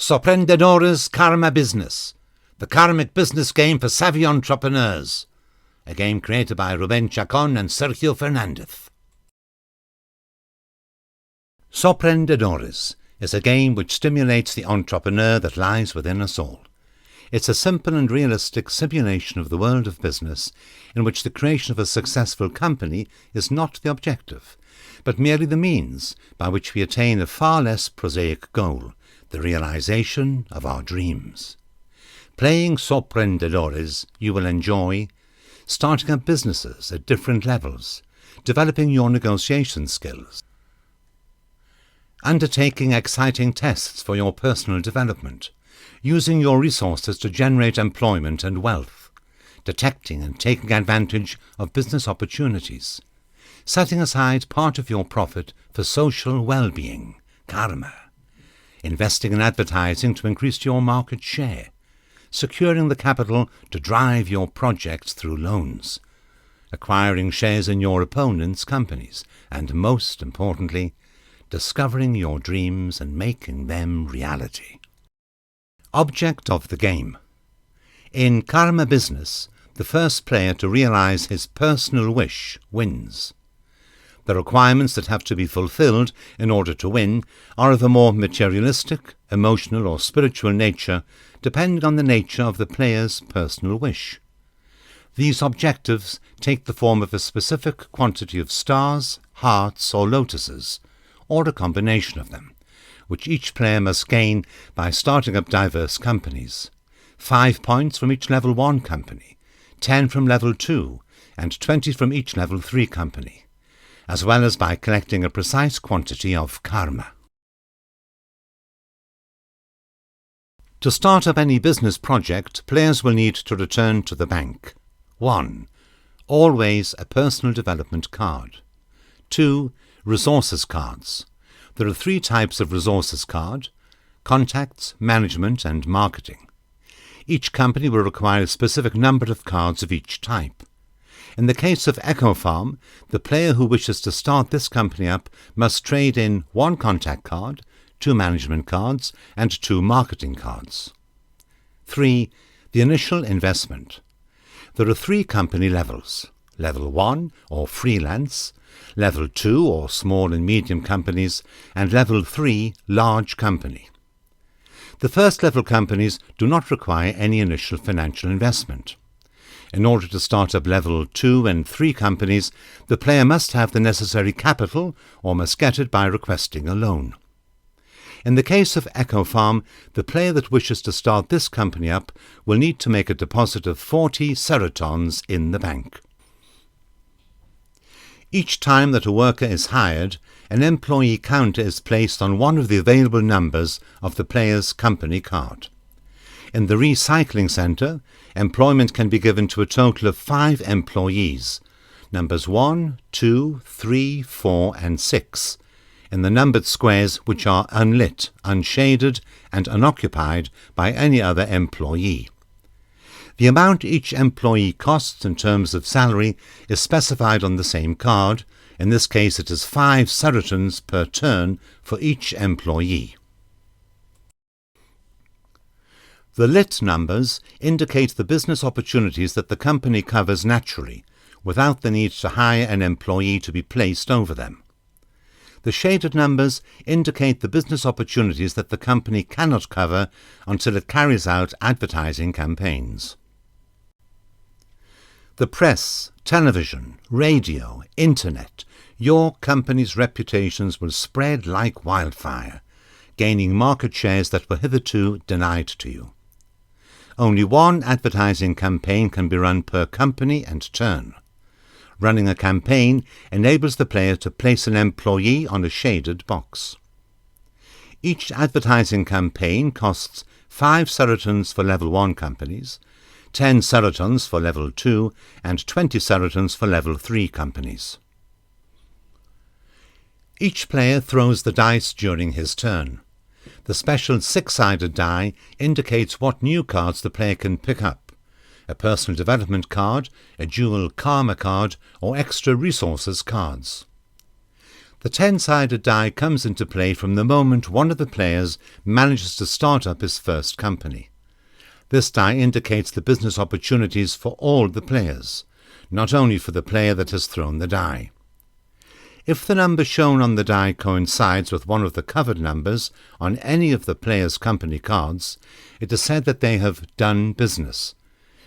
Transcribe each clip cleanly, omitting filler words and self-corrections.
Sorprendedores Karma Business, the karmic business game for savvy entrepreneurs. A game created by Rubén Chacón and Sergio Fernández. Sorprendedores is a game which stimulates the entrepreneur that lies within us all. It's a simple and realistic simulation of the world of business in which the creation of a successful company is not the objective, but merely the means by which we attain a far less prosaic goal, the realization of our dreams. Playing Sorprendedores, you will enjoy starting up businesses at different levels, developing your negotiation skills, undertaking exciting tests for your personal development, using your resources to generate employment and wealth, detecting and taking advantage of business opportunities, setting aside part of your profit for social well-being, karma, investing in advertising to increase your market share, securing the capital to drive your projects through loans, acquiring shares in your opponents' companies, and most importantly, discovering your dreams and making them reality. Object of the game. In Karma Business, the first player to realize his personal wish wins. The requirements that have to be fulfilled in order to win are of a more materialistic, emotional or spiritual nature, depending on the nature of the player's personal wish. These objectives take the form of a specific quantity of stars, hearts or lotuses, or a combination of them, which each player must gain by starting up diverse companies. 5 points from each level 1 company, 10 from level 2, and 20 from each level 3 company, as well as by collecting a precise quantity of karma. To start up any business project, players will need to return to the bank. 1. Always a personal development card. 2. Resources cards. There are 3 types of resources card: contacts, management, and marketing. Each company will require a specific number of cards of each type. In the case of Echo Farm, the player who wishes to start this company up must trade in 1 contact card, 2 management cards, and 2 marketing cards. 3. The initial investment. There are 3 company levels: Level 1, or freelance, Level 2, or small and medium companies, and Level 3, large company. The first level companies do not require any initial financial investment. In order to start up Level 2 and 3 companies, the player must have the necessary capital or must get it by requesting a loan. In the case of Echo Farm, the player that wishes to start this company up will need to make a deposit of 40 serotonins in the bank. Each time that a worker is hired, an employee counter is placed on one of the available numbers of the player's company card. In the recycling centre, employment can be given to a total of 5 employees, numbers 1, 2, 3, 4 and 6, in the numbered squares which are unlit, unshaded and unoccupied by any other employee. The amount each employee costs in terms of salary is specified on the same card. In this case it is 5 serotonins per turn for each employee. The lit numbers indicate the business opportunities that the company covers naturally, without the need to hire an employee to be placed over them. The shaded numbers indicate the business opportunities that the company cannot cover until it carries out advertising campaigns. The press, television, radio, internet, your company's reputations will spread like wildfire, gaining market shares that were hitherto denied to you. Only 1 advertising campaign can be run per company and turn. Running a campaign enables the player to place an employee on a shaded box. Each advertising campaign costs 5 serotonins for Level 1 companies, 10 serotonins for Level 2, and 20 serotonins for Level 3 companies. Each player throws the dice during his turn. The special 6-sided die indicates what new cards the player can pick up: a personal development card, a dual karma card, or extra resources cards. The 10-sided die comes into play from the moment one of the players manages to start up his first company. This die indicates the business opportunities for all the players, not only for the player that has thrown the die. If the number shown on the die coincides with one of the covered numbers on any of the players' company cards, it is said that they have done business,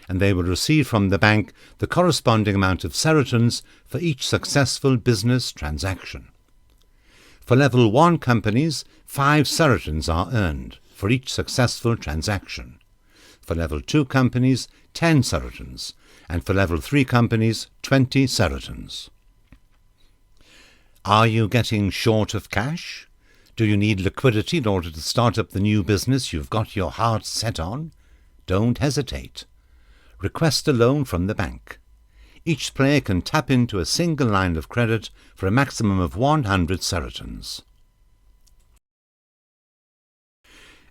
and they will receive from the bank the corresponding amount of serotonin for each successful business transaction. For Level 1 companies, 5 serotonins are earned for each successful transaction. For Level 2 companies, 10 serotonins, and for Level 3 companies, 20 serotonins. Are you getting short of cash? Do you need liquidity in order to start up the new business you've got your heart set on? Don't hesitate. Request a loan from the bank. Each player can tap into a single line of credit for a maximum of 100 serotonins.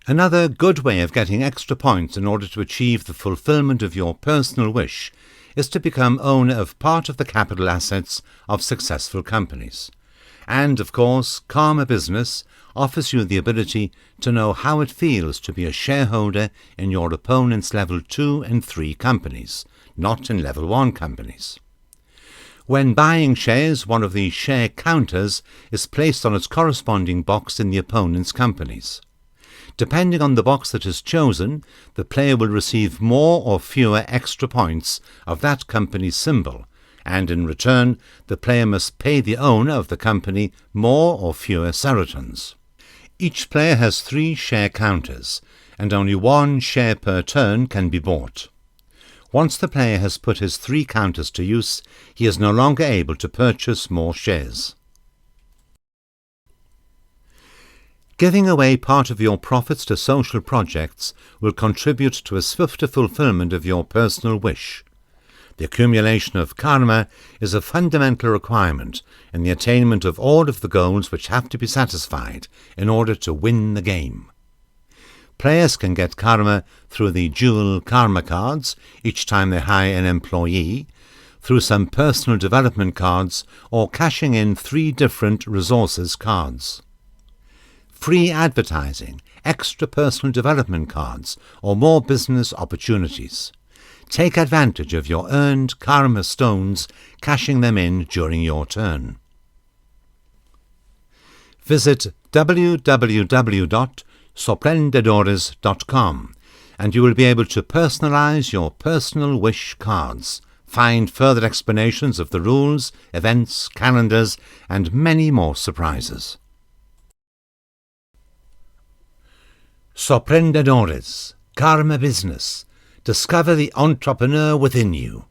Another good way of getting extra points in order to achieve the fulfillment of your personal wish is to become owner of part of the capital assets of successful companies. And, of course, Karma Business offers you the ability to know how it feels to be a shareholder in your opponent's Level 2 and 3 companies, not in Level 1 companies. When buying shares, one of the share counters is placed on its corresponding box in the opponent's companies. Depending on the box that is chosen, the player will receive more or fewer extra points of that company's symbol, and in return, the player must pay the owner of the company more or fewer serotonins. Each player has 3 share counters, and only 1 share per turn can be bought. Once the player has put his 3 counters to use, he is no longer able to purchase more shares. Giving away part of your profits to social projects will contribute to a swifter fulfillment of your personal wish. The accumulation of karma is a fundamental requirement in the attainment of all of the goals which have to be satisfied in order to win the game. Players can get karma through the dual karma cards each time they hire an employee, through some personal development cards, or cashing in 3 different resources cards. Free advertising, extra personal development cards, or more business opportunities. Take advantage of your earned karma stones, cashing them in during your turn. Visit www.sorprendedores.com and you will be able to personalize your personal wish cards, find further explanations of the rules, events, calendars, and many more surprises. Sorprendedores, Karma Business. Discover the entrepreneur within you.